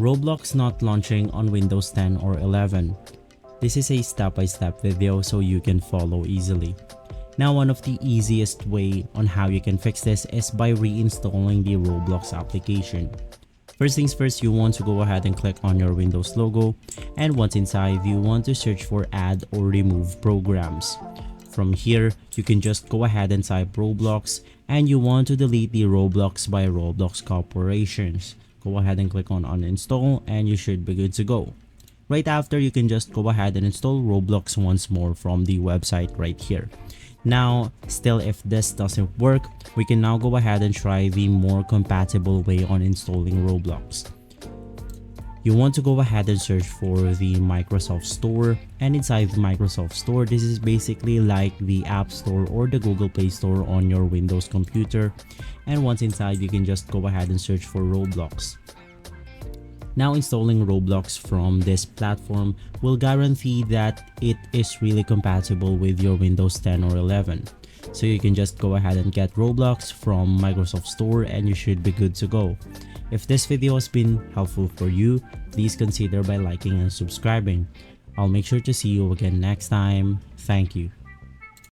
Roblox Not Launching on Windows 10 or 11. This is a step-by-step video so you can follow easily. Now, one of the easiest way on how you can fix this is by reinstalling the Roblox application. First things first, you want to go ahead and click on your Windows logo, and once inside, you want to search for add or remove programs. From here, you can just go ahead and type Roblox, and you want to delete the Roblox by Roblox Corporations. Go ahead and click on uninstall and you should be good to go. Right after, you can just go ahead and install Roblox once more from the website right here. Now, still if this doesn't work, we can now go ahead and try the more compatible way on installing Roblox. You want to go ahead and search for the Microsoft Store, and inside the Microsoft Store, this is basically like the App Store or the Google Play Store on your Windows computer. And once inside, you can just go ahead and search for Roblox. Now, installing Roblox from this platform will guarantee that it is really compatible with your Windows 10 or 11. So you can just go ahead and get Roblox from Microsoft Store and you should be good to go. If this video has been helpful for you, please consider by liking and subscribing. I'll make sure to see you again next time. Thank you.